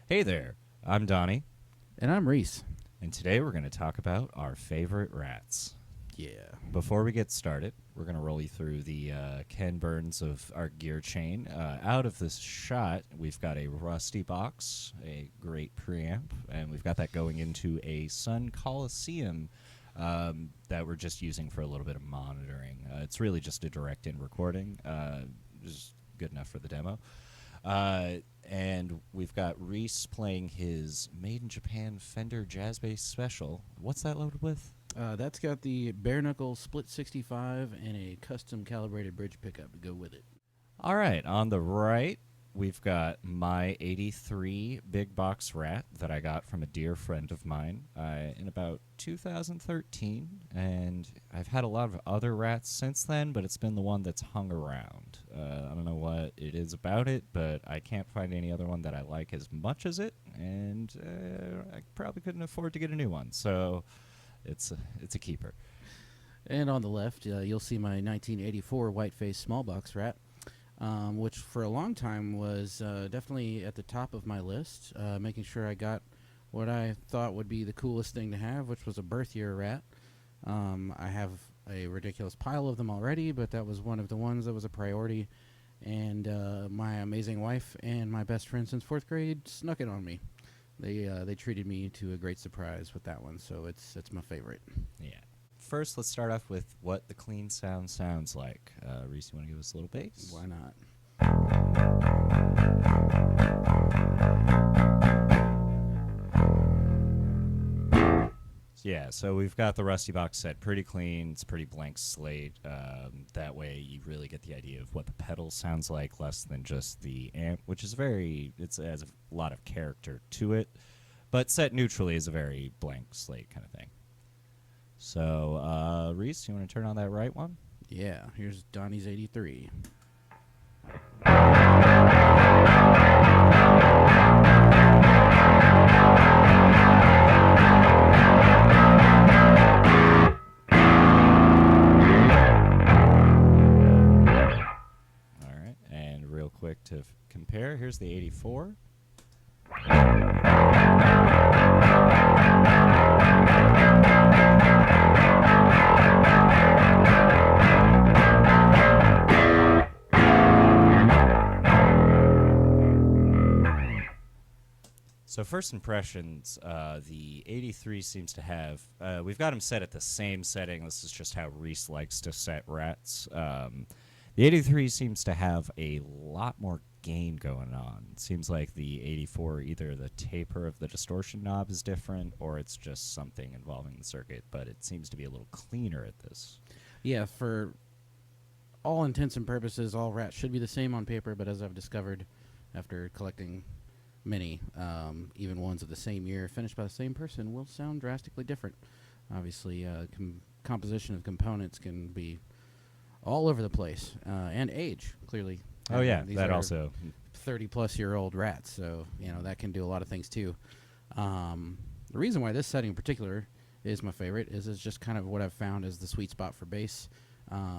Hey there, I'm Donnie, And I'm Reese. and today we're going to talk about our favorite rats. Yeah. Before we get started, we're going to roll you through the Ken Burns of our gear chain. Out of this shot, we've got a rusty box, a great preamp, and we've got that going into a Sun Coliseum that we're just using for a little bit of monitoring. It's really just a direct-in recording, just good enough for the demo. And we've got Reese playing his Made in Japan Fender Jazz Bass Special. What's that loaded with? That's got the bare knuckle split 65 and a custom calibrated bridge pickup to go with it. All right, on the right, we've got my 83 big box Rat that I got from a dear friend of mine in about 2013. And I've had a lot of other Rats since then, but it's been the one that's hung around. I don't know what it is about it, but I can't find any other one that I like as much as it. And I probably couldn't afford to get a new one. So it's a keeper. And on the left, you'll see my 1984 Whiteface small box Rat, which for a long time was definitely at the top of my list, making sure I got what I thought would be the coolest thing to have, which was a birth year Rat. I have a ridiculous pile of them already, but that was one of the ones that was a priority. And my amazing wife and my best friend since 4th grade snuck it on me. They treated me to a great surprise with that one, so it's my favorite. Yeah. First, let's start off with what the clean sound sounds like. Reese, you want to give us a little bass? Why not? Yeah, so we've got the Rusty Box set pretty clean. It's pretty blank slate. That way you really get the idea of what the pedal sounds like, less than just the amp, which is it has a lot of character to it. But set neutrally is a very blank slate kind of thing. So, Reese, you want to turn on that right one? Yeah, here's Donnie's 83. All right, and real quick to compare, here's the 84. So first impressions, the 83 seems to have, we've got them set at the same setting. This is just how Reese likes to set Rats. The 83 seems to have a lot more gain going on. It seems like the 84, either the taper of the distortion knob is different or it's just something involving the circuit, but it seems to be a little cleaner at this. Yeah, for all intents and purposes, all Rats should be the same on paper, but as I've discovered after collecting many, even ones of the same year finished by the same person, will sound drastically different. Obviously, composition of components can be all over the place, and age, clearly. Oh, yeah, these that are also. 30-plus-year-old Rats, so, that can do a lot of things, too. The reason why this setting in particular is my favorite is it's just kind of what I've found is the sweet spot for bass.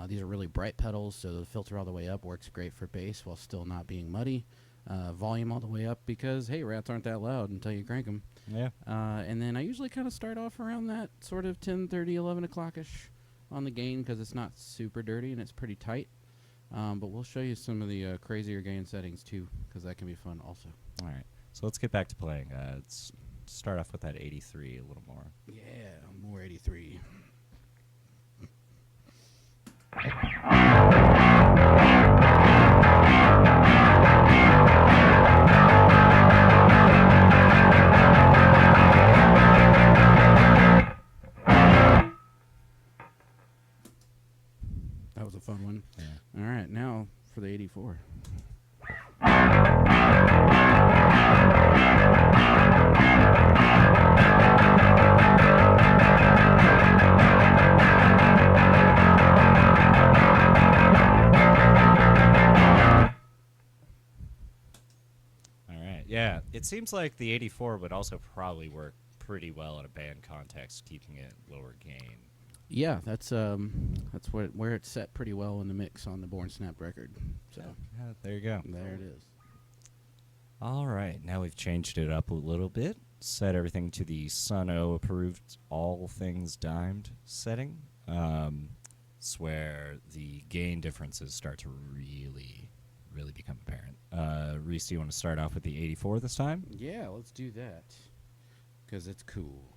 These are really bright pedals, so the filter all the way up works great for bass while still not being muddy. Volume all the way up because, hey, Rats aren't that loud until you crank them. Yeah. And then I usually kind of start off around that sort of 10:30, 11 o'clock-ish on the gain because it's not super dirty and it's pretty tight. But we'll show you some of the crazier gain settings, too, because that can be fun also. All right. So let's get back to playing. Let's start off with that 83 a little more. Yeah, more 83. That was a fun one. Yeah. All right, now for the 84. Yeah, it seems like the 84 would also probably work pretty well in a band context, keeping it lower gain. Yeah, that's where it's set pretty well in the mix on the Born Snap record. So yeah, there you go. there it is. All right, now we've changed it up a little bit, set everything to the Suno approved all things dimed setting. It's where the gain differences start to really become apparent. Reese, do you want to start off with the 84 this time? Yeah, let's do that. Because it's cool.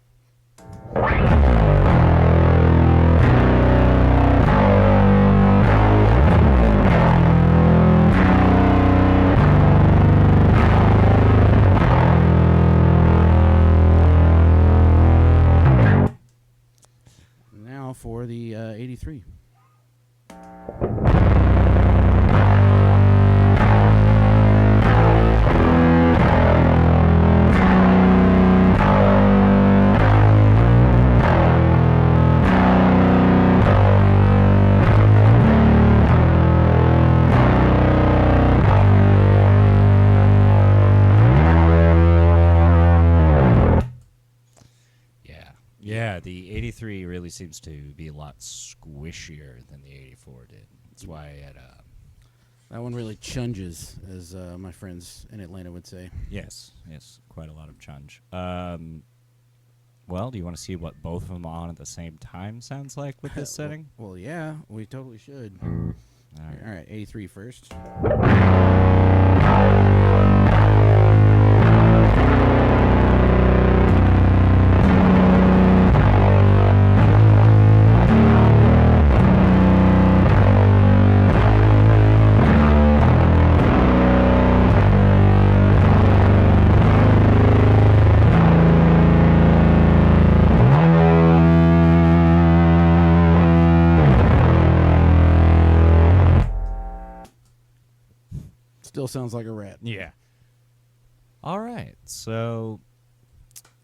Now for the 83. Yeah, the 83 really seems to be a lot squishier than the 84 did. That's why it, That one really chunges, as my friends in Atlanta would say. yes, quite a lot of chunge. Well, do you want to see what both of them on at the same time sounds like with this setting? Well, yeah, we totally should. All right. All right, 83 first. Still sounds like a rat. Yeah. All right. So,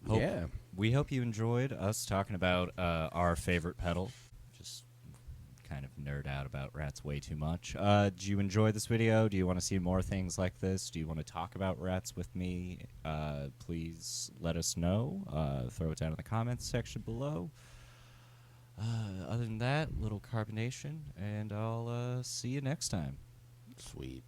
Yeah. we hope you enjoyed us talking about our favorite pedal. Just kind of nerd out about rats way too much. Did you enjoy this video? Do you want to see more things like this? Do you want to talk about rats with me? Please let us know. Throw it down in the comments section below. Other than that, little carbonation, and I'll see you next time. Sweet.